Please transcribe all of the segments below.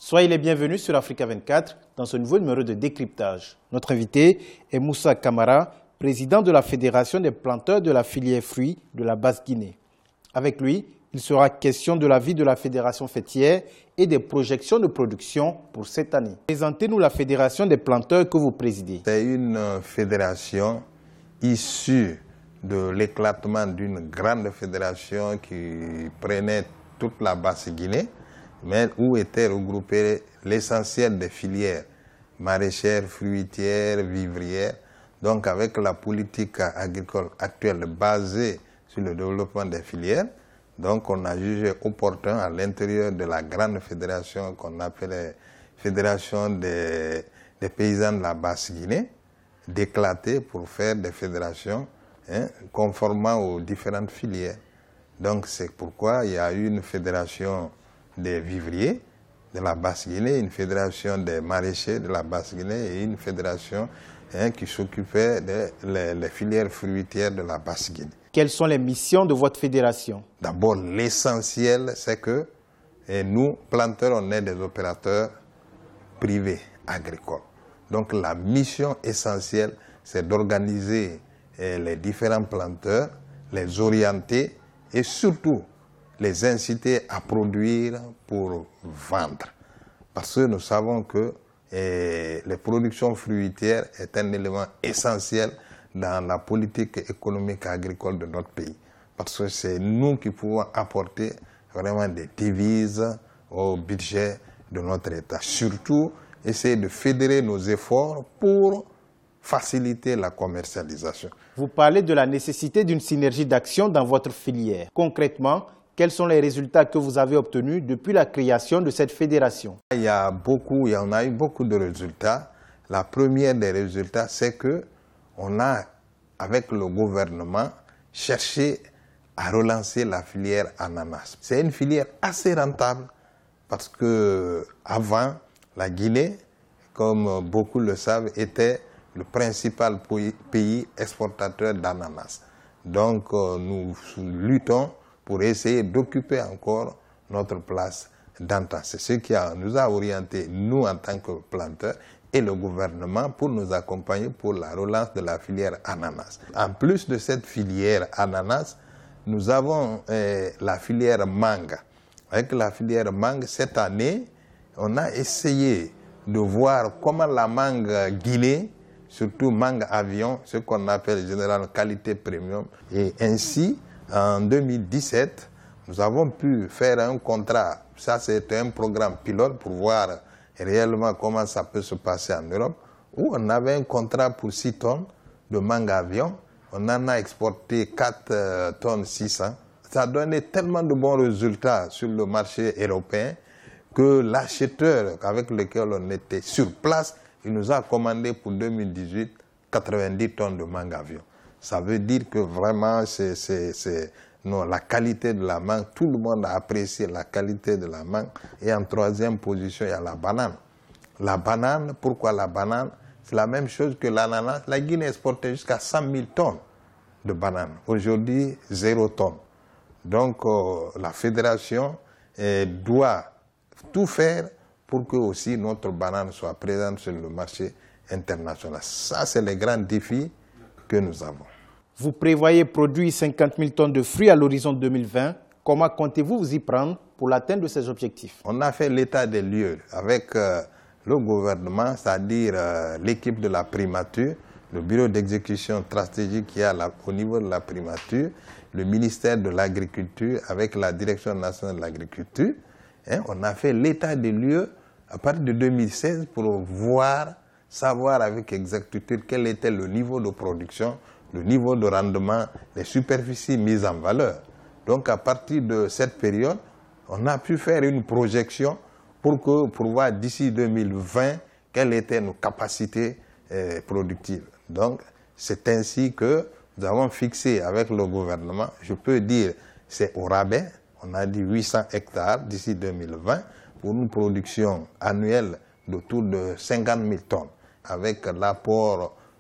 Soyez les bienvenus sur Africa 24 dans ce nouveau numéro de décryptage. Notre invité est Moussa Camara, président de la Fédération des planteurs de la filière fruits de la Basse-Guinée. Avec lui, il sera question de la vie de la Fédération fêtière et des projections de production pour cette année. Présentez-nous la Fédération des planteurs que vous présidez. C'est une fédération issue de l'éclatement d'une grande fédération qui prenait toute la Basse-Guinée, mais où étaient regroupés l'essentiel des filières maraîchères, fruitières, vivrières. Donc avec la politique agricole actuelle basée sur le développement des filières, donc on a jugé opportun à l'intérieur de la grande fédération qu'on appelait Fédération des paysans de la Basse-Guinée d'éclater pour faire des fédérations conformant aux différentes filières. Donc c'est pourquoi il y a eu une fédération des vivriers de la Basse-Guinée, une fédération des maraîchers de la Basse-Guinée et une fédération qui s'occupait des filières fruitières de la Basse-Guinée. Quelles sont les missions de votre fédération? D'abord, l'essentiel, c'est que nous, planteurs, on est des opérateurs privés agricoles. Donc la mission essentielle, c'est d'organiser les différents planteurs, les orienter et surtout les inciter à produire pour vendre. Parce que nous savons que les productions fruitières est un élément essentiel dans la politique économique agricole de notre pays. Parce que c'est nous qui pouvons apporter vraiment des devises au budget de notre État. Surtout, essayer de fédérer nos efforts pour faciliter la commercialisation. Vous parlez de la nécessité d'une synergie d'action dans votre filière. Concrètement, quels sont les résultats que vous avez obtenus depuis la création de cette fédération? Il y a eu beaucoup de résultats. La première des résultats, c'est que on a, avec le gouvernement, cherché à relancer la filière ananas. C'est une filière assez rentable parce que avant, la Guinée, comme beaucoup le savent, était le principal pays exportateur d'ananas. Donc nous luttons pour essayer d'occuper encore notre place d'antan. C'est ce qui nous a orientés, nous en tant que planteurs, et le gouvernement pour nous accompagner pour la relance de la filière ananas. En plus de cette filière ananas, nous avons la filière mangue. Avec la filière mangue, cette année, on a essayé de voir comment la mangue Guinée, surtout mangue avion, ce qu'on appelle généralement qualité premium, et ainsi, en 2017, nous avons pu faire un contrat. Ça, c'est un programme pilote pour voir réellement comment ça peut se passer en Europe, où on avait un contrat pour 6 tonnes de mangue avion. On en a exporté 4 tonnes 600. Ça a donné tellement de bons résultats sur le marché européen que l'acheteur avec lequel on était sur place, il nous a commandé pour 2018 90 tonnes de mangue avion. Ça veut dire que vraiment, la qualité de la mangue, tout le monde a apprécié la qualité de la mangue. Et en troisième position, il y a la banane. La banane, pourquoi la banane? C'est la même chose que l'ananas. La Guinée exportait jusqu'à 100 000 tonnes de bananes. Aujourd'hui, 0 tonnes. Donc, la fédération doit tout faire pour que aussi notre banane soit présente sur le marché international. Ça, c'est les grands défis que nous avons. Vous prévoyez produire 50 000 tonnes de fruits à l'horizon 2020. Comment comptez-vous vous y prendre pour l'atteinte de ces objectifs? On a fait l'état des lieux avec le gouvernement, c'est-à-dire l'équipe de la primature, le bureau d'exécution stratégique qui est au niveau de la primature, le ministère de l'Agriculture avec la Direction nationale de l'agriculture. On a fait l'état des lieux à partir de 2016 pour savoir avec exactitude quel était le niveau de production, le niveau de rendement, les superficies mises en valeur. Donc à partir de cette période, on a pu faire une projection pour voir d'ici 2020 quelles étaient nos capacités productives. Donc c'est ainsi que nous avons fixé avec le gouvernement, je peux dire c'est au rabais, on a dit 800 hectares d'ici 2020 pour une production annuelle d'autour de 50 000 tonnes avec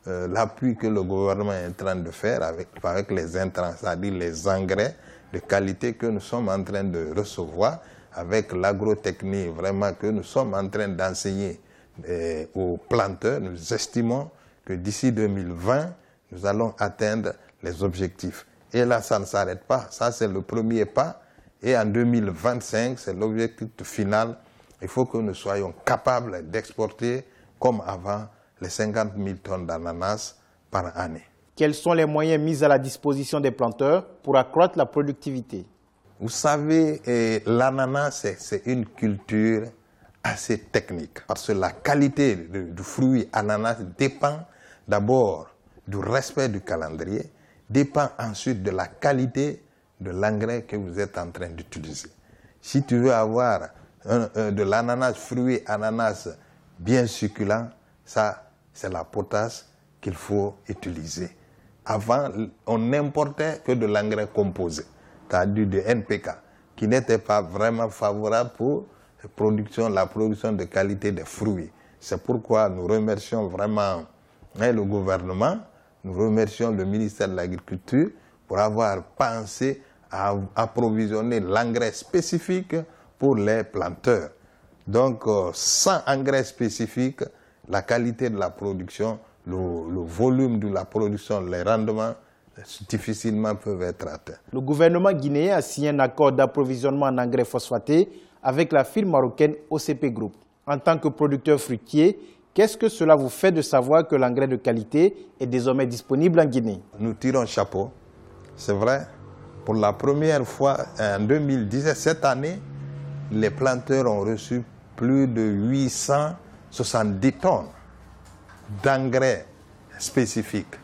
l'appui que le gouvernement est en train de faire avec les intrants, c'est-à-dire les engrais de qualité que nous sommes en train de recevoir avec l'agrotechnie vraiment que nous sommes en train d'enseigner aux planteurs, nous estimons que d'ici 2020, nous allons atteindre les objectifs. Et là, ça ne s'arrête pas. Ça, c'est le premier pas. Et en 2025, c'est l'objectif final. Il faut que nous soyons capables d'exporter, comme avant, les 50 000 tonnes d'ananas par année. Quels sont les moyens mis à la disposition des planteurs pour accroître la productivité? Vous savez, l'ananas, c'est une culture assez technique. Parce que la qualité du fruit ananas dépend d'abord du respect du calendrier, dépend ensuite de la qualité de l'engrais que vous êtes en train d'utiliser. Si tu veux avoir de l'ananas, fruit ananas bien succulent, ça, c'est la potasse qu'il faut utiliser. Avant, on n'importait que de l'engrais composé, c'est-à-dire de NPK, qui n'était pas vraiment favorable pour la production de qualité des fruits. C'est pourquoi nous remercions vraiment le gouvernement, nous remercions le ministère de l'Agriculture pour avoir pensé à approvisionner l'engrais spécifique pour les planteurs. Donc, sans engrais spécifique, la qualité de la production, le volume de la production, les rendements, difficilement peuvent être atteints. Le gouvernement guinéen a signé un accord d'approvisionnement en engrais phosphatés avec la firme marocaine OCP Group. En tant que producteur fruitier, qu'est-ce que cela vous fait de savoir que l'engrais de qualité est désormais disponible en Guinée? Nous tirons chapeau. C'est vrai, pour la première fois en 2017, cette année, les planteurs ont reçu plus de 870 tonnes d'engrais spécifiques.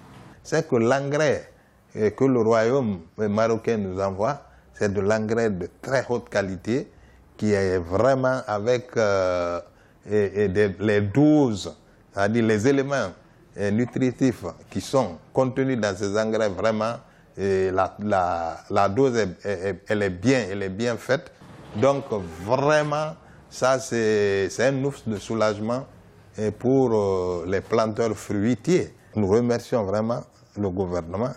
C'est que l'engrais que le royaume marocain nous envoie, c'est de l'engrais de très haute qualité qui est vraiment avec les doses, c'est-à-dire les éléments nutritifs qui sont contenus dans ces engrais, vraiment, la dose elle est bien faite. Donc vraiment, ça c'est un ouf de soulagement pour les planteurs fruitiers. Nous remercions vraiment le gouvernement.